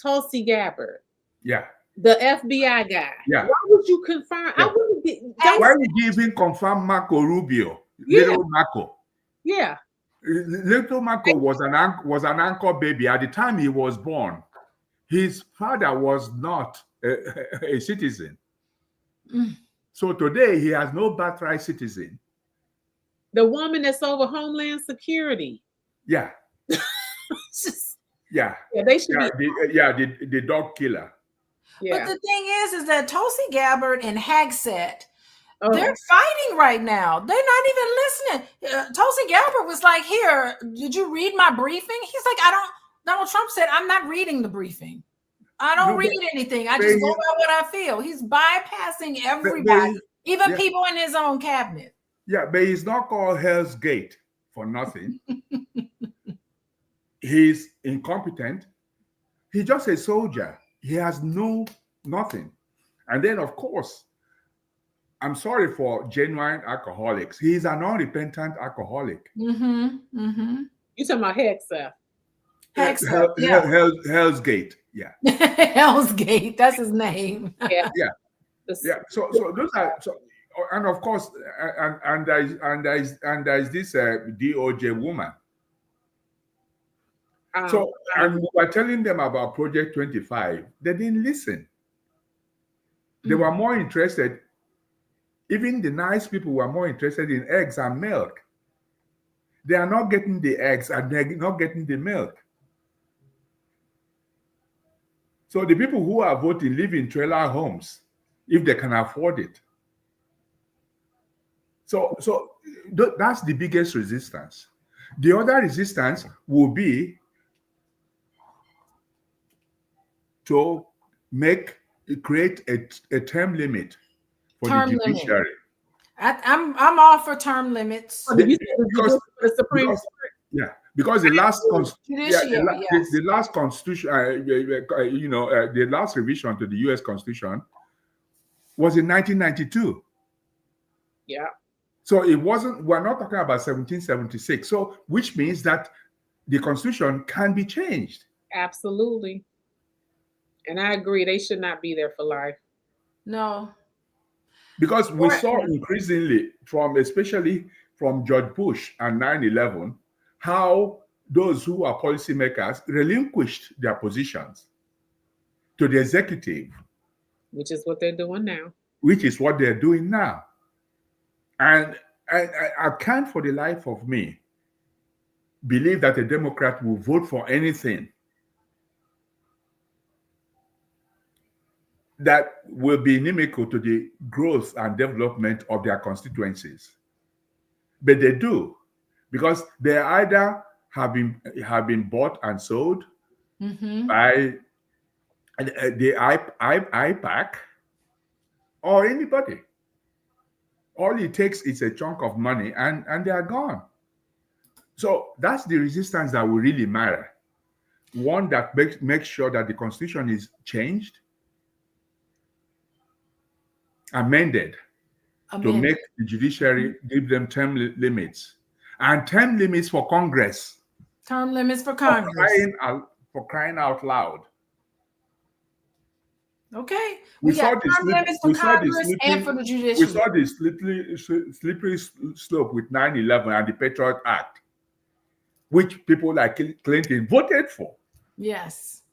Tulsi Gabbard? Yeah. The FBI guy. Yeah. Why would you confirm? Yeah. Why would you even confirm Marco Rubio? Little Marco. Yeah. Little Marco was an anchor baby. At the time he was born, his father was not a citizen. So today he has no birthright citizen. The woman that's over Homeland Security. Yeah. Yeah. They should be. The dog killer. Yeah. But the thing is that Tulsi Gabbard and Hagsett, they're fighting right now. They're not even listening. Tulsi Gabbard was like, "Here, did you read my briefing?" He's like, Donald Trump said, "I'm not reading the briefing. I don't read anything. I just go by what I feel." He's bypassing everybody, even people in his own cabinet. Yeah, but he's not called Hell's Gate for nothing. He's incompetent. He's just a soldier. He has nothing. And then, of course, I'm sorry for genuine alcoholics. He's an unrepentant alcoholic. You talking about Hell's Gate. Yeah. Hell's Gate. That's his name. Yeah. Yeah. So those are and of course, and there is this DOJ woman. And we were telling them about Project 25. They didn't listen. They were more interested. Even the nice people were more interested in eggs and milk. They are not getting the eggs and they're not getting the milk. So the people who are voting live in trailer homes if they can afford it. So that's the biggest resistance. The other resistance will be to create a term limit for the judiciary. I'm all for term limits. Because the Supreme Court. Yeah, because the last the last constitution, the last revision to the U.S. Constitution was in 1992. Yeah. So it wasn't. We're not talking about 1776. So which means that the Constitution can be changed. Absolutely. And I agree, they should not be there for life. No. Because we saw increasingly, especially from George Bush and 9/11, how those who are policymakers relinquished their positions to the executive. Which is what they're doing now. Which is what they're doing now. And I can't for the life of me believe that a Democrat will vote for anything that will be inimical to the growth and development of their constituencies. But they do, because they either have been bought and sold by the IPAC or anybody. All it takes is a chunk of money and they are gone. So that's the resistance that will really matter. One that makes sure that the Constitution is changed, amended to make the judiciary give them term limits and term limits for Congress. Term limits for Congress. For crying out loud. Okay. We got term limits for Congress and for the judiciary. We saw the slippery slope with 9/11 and the Patriot Act, which people like Clinton voted for. Yes.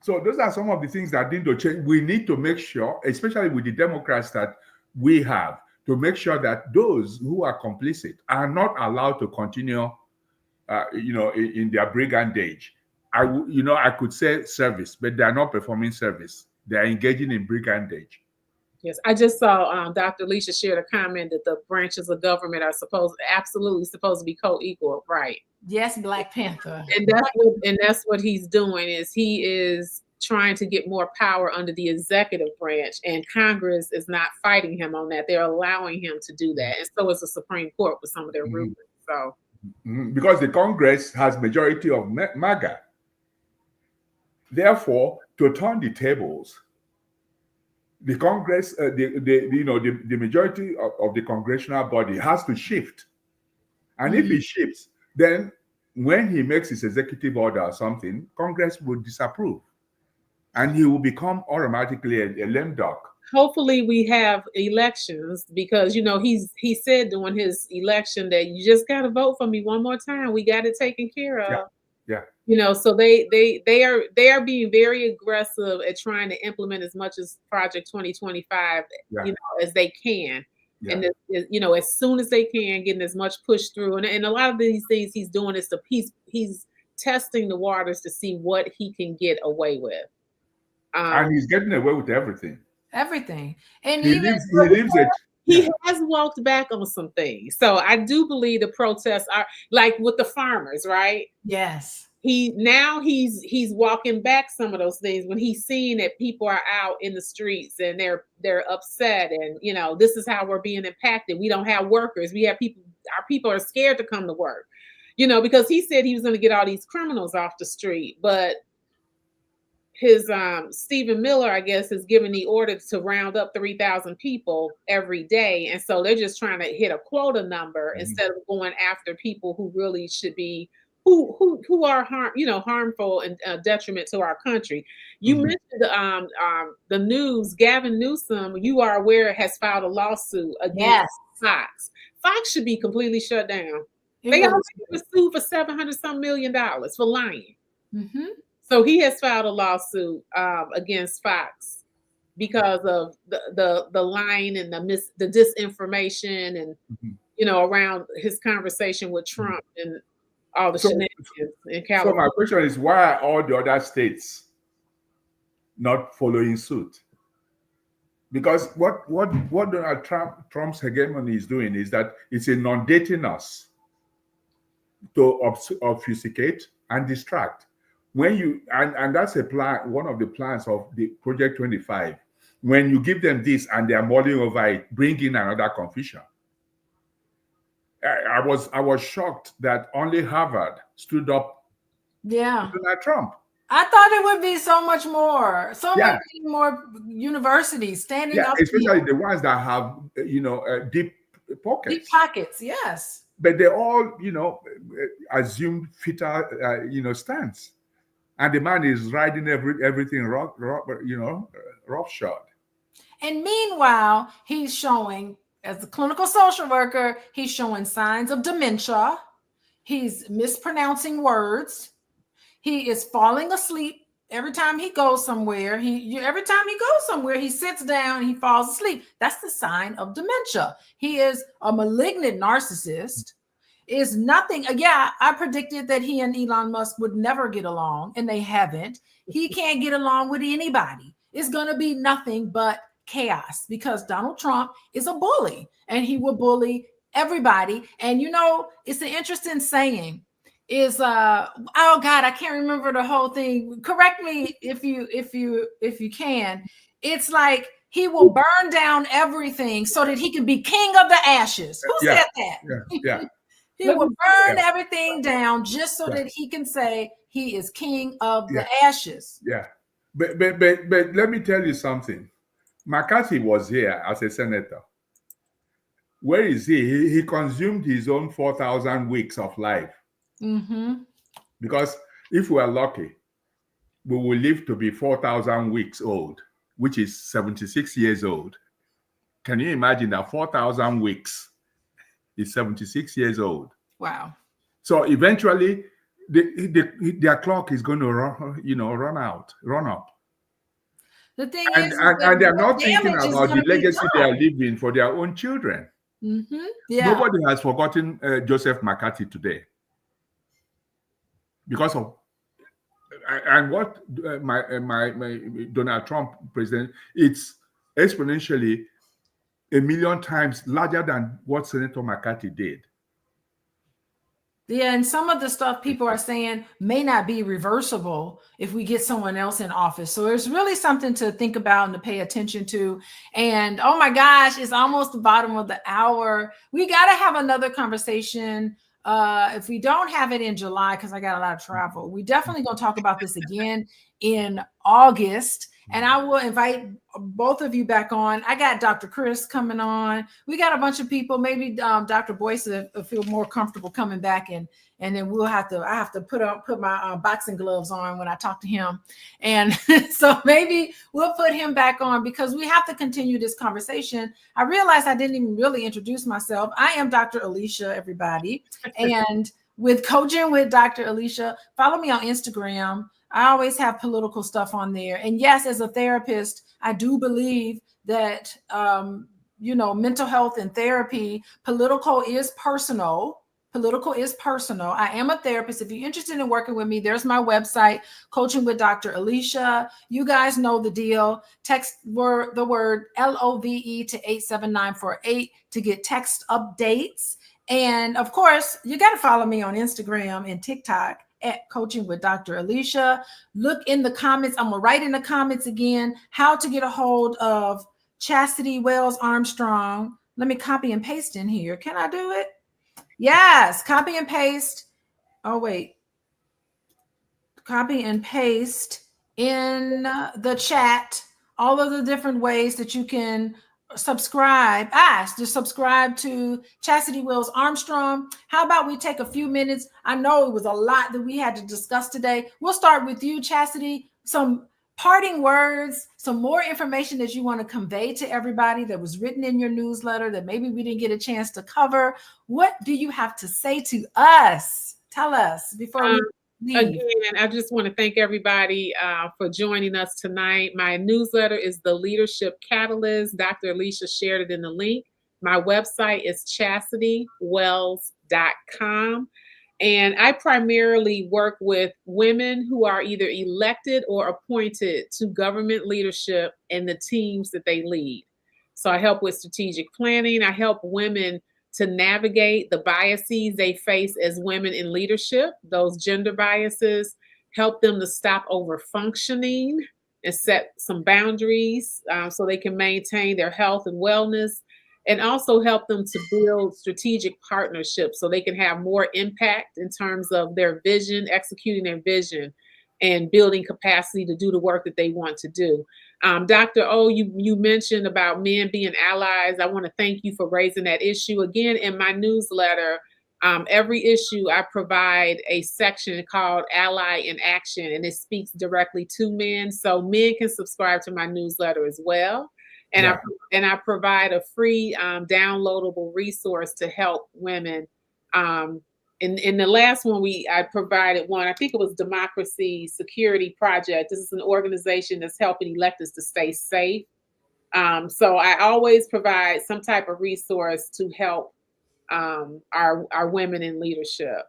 So those are some of the things that need to change. We need to make sure, especially with the Democrats that we have, to make sure that those who are complicit are not allowed to continue, in their brigandage. I could say service, but they are not performing service. They are engaging in brigandage. Yes, I just saw Dr. Alicia shared a comment that the branches of government are absolutely supposed to be co-equal, right? Yes, Black Panther. And that's what he's doing, is he is trying to get more power under the executive branch, and Congress is not fighting him on that. They're allowing him to do that, and so is the Supreme Court with some of their rulings. So, because the Congress has majority of MAGA, therefore, to turn the tables, the Congress, the majority of the congressional body has to shift, and if it shifts, then when he makes his executive order or something, Congress will disapprove, and he will become automatically a lame duck. Hopefully we have elections, because he said during his election that you just got to vote for me one more time. We got it taken care of. Yeah. So they are being very aggressive at trying to implement as much as Project 2025, as they can. Yeah. And as soon as they can, getting as much push through. And a lot of these things he's doing is he's testing the waters to see what he can get away with. And he's getting away with everything. And he has walked back on some things. So I do believe the protests are like with the farmers, right? Yes. He's walking back some of those things when he's seeing that people are out in the streets and they're upset, and this is how we're being impacted. We don't have workers. We have people. Our people are scared to come to work, because he said he was going to get all these criminals off the street, but his Stephen Miller, I guess, is giving the order to round up 3,000 people every day, and so they're just trying to hit a quota number instead of going after people who really should be. Who are harmful and detriment to our country. You mentioned the news. Gavin Newsom, you are aware, has filed a lawsuit against Fox. Fox should be completely shut down. They already were sued for $700 million for lying. So he has filed a lawsuit against Fox because of the lying and the disinformation and around his conversation with Trump and all the shenanigans in California. So my question is, why are all the other states not following suit? Because what Donald Trump's hegemony is doing is that it's inundating us to obfuscate and distract. And that's a plan, one of the plans of the Project 25. When you give them this and they are mulling over it, bring in another confusion. I was shocked that only Harvard stood up to Donald Trump. I thought it would be so much more, many more universities standing up. Especially the ones that have, deep pockets. Deep pockets, yes. But they all, assumed fitter, stance. And the man is riding everything roughshod. And meanwhile, he's showing, as a clinical social worker, he's showing signs of dementia. He's mispronouncing words. He is falling asleep every time he goes somewhere. He sits down, he falls asleep. That's the sign of dementia. He is a malignant narcissist. Is nothing. I predicted that he and Elon Musk would never get along, and they haven't. He can't get along with anybody. It's going to be nothing but chaos, because Donald Trump is a bully, and he will bully everybody. And it's an interesting saying is oh God, I can't remember the whole thing. Correct me if you can. It's like he will burn down everything so that he can be king of the ashes. Who said that? Yeah. He will burn everything down just so that he can say he is king of the ashes. Yeah. But let me tell you something. McCarthy was here as a senator. Where is he? He consumed his own 4,000 weeks of life. Because if we are lucky, we will live to be 4,000 weeks old, which is 76 years old. Can you imagine that 4,000 weeks is 76 years old? Wow. So eventually, their clock is going to run up. The thing and they are not thinking about the legacy they are leaving for their own children. Nobody has forgotten Joseph McCarthy today because of and what my Donald Trump president, it's exponentially 1,000,000 times larger than what Senator McCarthy did. Yeah, and some of the stuff people are saying may not be reversible if we get someone else in office. So there's really something to think about and to pay attention to. And oh my gosh, it's almost the bottom of the hour. We got to have another conversation. If we don't have it in July, because I got a lot of travel, we definitely going to talk about this again in August. And I will invite both of you back on. I got Dr. Chris coming on. We got a bunch of people. Maybe Dr. Boyce will feel more comfortable coming back, and then I have to put my boxing gloves on when I talk to him. And so maybe we'll put him back on because we have to continue this conversation. I realized I didn't even really introduce myself. I am Dr. Alicia, everybody, and with Coaching with Dr. Alicia. Follow me on Instagram. I always have political stuff on there. And yes, as a therapist, I do believe that, mental health and therapy, political is personal. Political is personal. I am a therapist. If you're interested in working with me, there's my website, Coaching with Dr. Alicia. You guys know the deal. Text the word LOVE to 87948 to get text updates. And of course, you got to follow me on Instagram and TikTok at Coaching with Dr. Alicia. Look in the comments. I'm going to write in the comments again how to get a hold of Chasity Wells Armstrong. Let me copy and paste in here. Can I do it? Yes. Copy and paste. Oh, wait. Copy and paste in the chat all of the different ways that you can subscribe. Just subscribe to Chasity Wells Armstrong. How about we take a few minutes? I know it was a lot that we had to discuss today. We'll start with you, Chasity. Some parting words, some more information that you want to convey to everybody that was written in your newsletter that maybe we didn't get a chance to cover. What do you have to say to us? Tell us before we leave. Again, I just want to thank everybody for joining us tonight. My newsletter is The Leadership Catalyst. Dr. Alicia shared it in the link. My website is ChastityWells.com. And I primarily work with women who are either elected or appointed to government leadership and the teams that they lead. So I help with strategic planning. I help women to navigate the biases they face as women in leadership, those gender biases, help them to stop over functioning and set some boundaries so they can maintain their health and wellness, and also help them to build strategic partnerships so they can have more impact in terms of their vision, executing their vision, and building capacity to do the work that they want to do. Dr. O, you mentioned about men being allies. I want to thank you for raising that issue. Again, in my newsletter, every issue I provide a section called Ally in Action, and it speaks directly to men. So men can subscribe to my newsletter as well. And I provide a free downloadable resource to help women. In the last one, I provided one, I think it was Democracy Security Project. This is an organization that's helping electeds to stay safe. So I always provide some type of resource to help our women in leadership.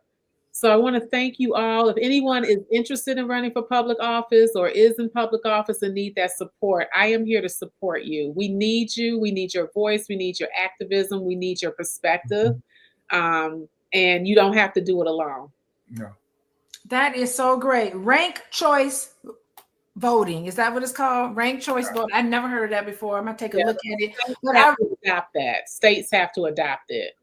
So I want to thank you all. If anyone is interested in running for public office or is in public office and need that support, I am here to support you. We need you. We need your voice. We need your activism. We need your perspective. And you don't have to do it alone. No. That is so great. Rank choice voting. Is that what it's called? Ranked choice vote. I never heard of that before. I'm gonna take a look at it. But I adopt that. States have to adopt it.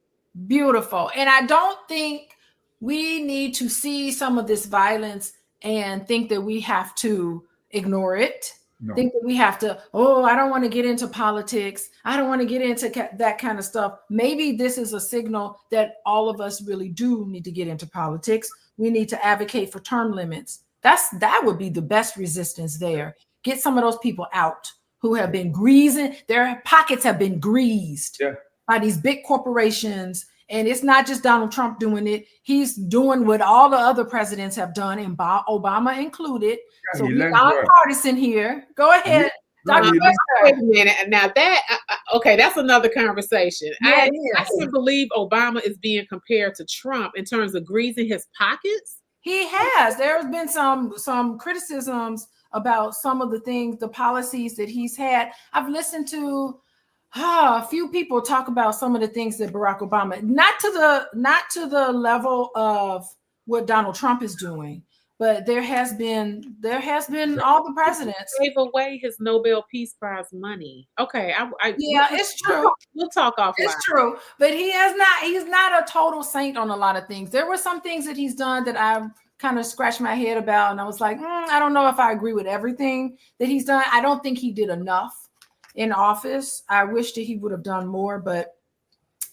Beautiful. And I don't think we need to see some of this violence and think that we have to ignore it. No. Think that we have to, I don't want to get into politics. I don't want to get into that kind of stuff. Maybe this is a signal that all of us really do need to get into politics. We need to advocate for term limits. That would be the best resistance there. Get some of those people out who have been greasing. Their pockets have been greased by these big corporations. And it's not just Donald Trump doing it. He's doing what all the other presidents have done, and Obama included. Yeah, so we're nonpartisan here. Go ahead. Dr. Wait a minute. Now okay, that's another conversation. Yeah, I can't believe Obama is being compared to Trump in terms of greasing his pockets. He has. There has been some criticisms about some of the things, the policies that he's had. I've listened to a few people talk about some of the things that Barack Obama, not to the level of what Donald Trump is doing, but there has been all the presidents gave away his Nobel Peace Prize money. Okay, it's true. We'll talk offline. It's true, but he's not a total saint on a lot of things. There were some things that he's done that I kind of scratched my head about, and I was like, I don't know if I agree with everything that he's done. I don't think he did enough in office. I wish that he would have done more, but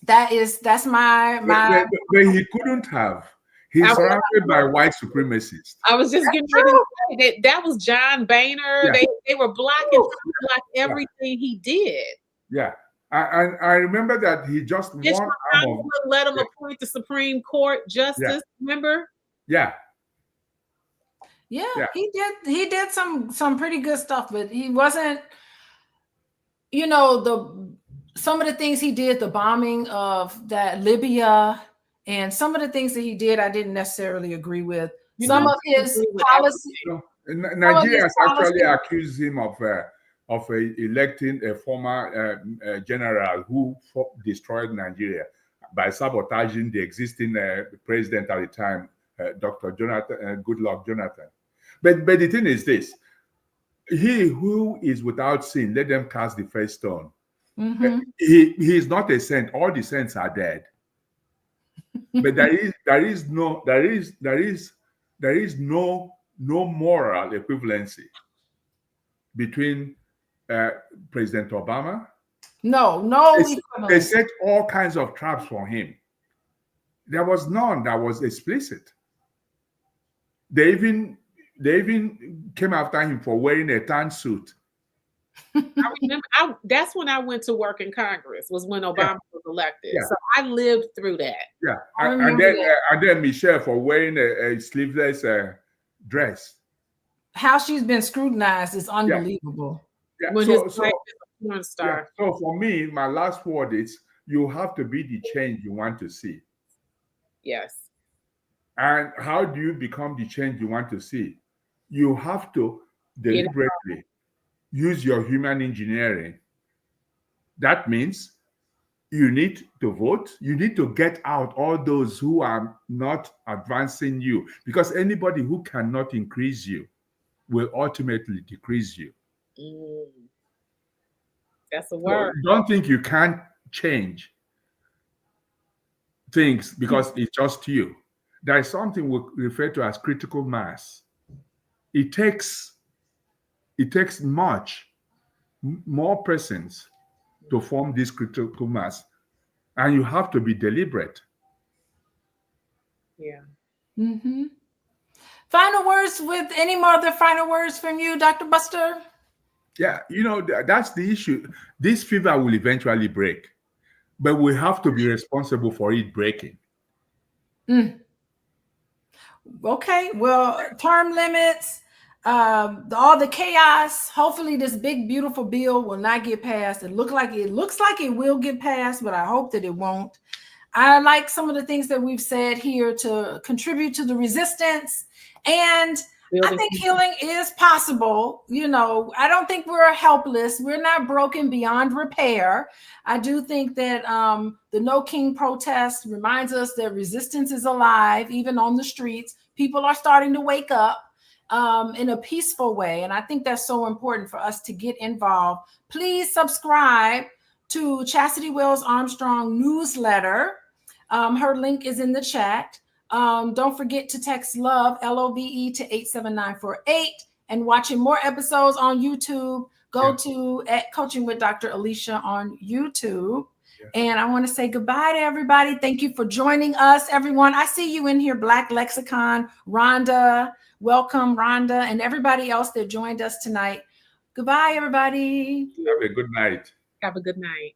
that's my. But he couldn't have. He's surrounded by white supremacists. I was just getting ready to say that was John Boehner. Yeah. They were blocking everything he did. Yeah. I remember that he just let him appoint the Supreme Court justice. Yeah. Remember? Yeah. Yeah, he did some pretty good stuff, but he wasn't, some of the things he did, the bombing of that Libya, and some of the things that he did, I didn't necessarily agree with. Some of his policy. Nigeria has actually accused him of electing a former general who destroyed Nigeria by sabotaging the existing president at the time, Dr. Goodluck Jonathan. But the thing is this: he who is without sin, let them cast the first stone. Mm-hmm. He is not a saint. All the saints are dead. But there is no moral equivalency between President Obama. No. They set all kinds of traps for him. There was none that was explicit. They even came after him for wearing a tan suit. I remember that's when I went to work in Congress, was when Obama was elected. Yeah. So I lived through that. Yeah. And then Michelle for wearing a sleeveless dress. How she's been scrutinized is unbelievable. Yeah. So for me, my last word is you have to be the change you want to see. Yes. And how do you become the change you want to see? You have to deliberately use your human engineering. That means you need to vote. You need to get out all those who are not advancing you, because anybody who cannot increase you will ultimately decrease you. That's a word. So don't think you can't change things because it's just you. There is something we refer to as critical mass. It takes much more persons to form this critical mass, and you have to be deliberate. Yeah. Mm-hmm. Final words from you, Dr. Buster? Yeah, that's the issue. This fever will eventually break, but we have to be responsible for it breaking. Okay, well, term limits, all the chaos. Hopefully, this big, beautiful bill will not get passed. It looks like it will get passed, but I hope that it won't. I like some of the things that we've said here to contribute to the resistance, and I think healing is possible. I don't think we're helpless. We're not broken beyond repair. I do think that the No King protest reminds us that resistance is alive, even on the streets. People are starting to wake up. in a peaceful way. And I think that's so important for us to get involved. Please subscribe to Chasity Wells Armstrong newsletter. Her link is in the chat. Don't forget to text LOVE, LOVE, to 87948. And watching more episodes on YouTube, go to Coaching with Dr. Alicia on YouTube. And I want to say goodbye to everybody. Thank you for joining us, everyone. I see you in here, Black Lexicon, Rhonda. Welcome, Rhonda, and everybody else that joined us tonight. Goodbye, everybody. Have a good night. Have a good night.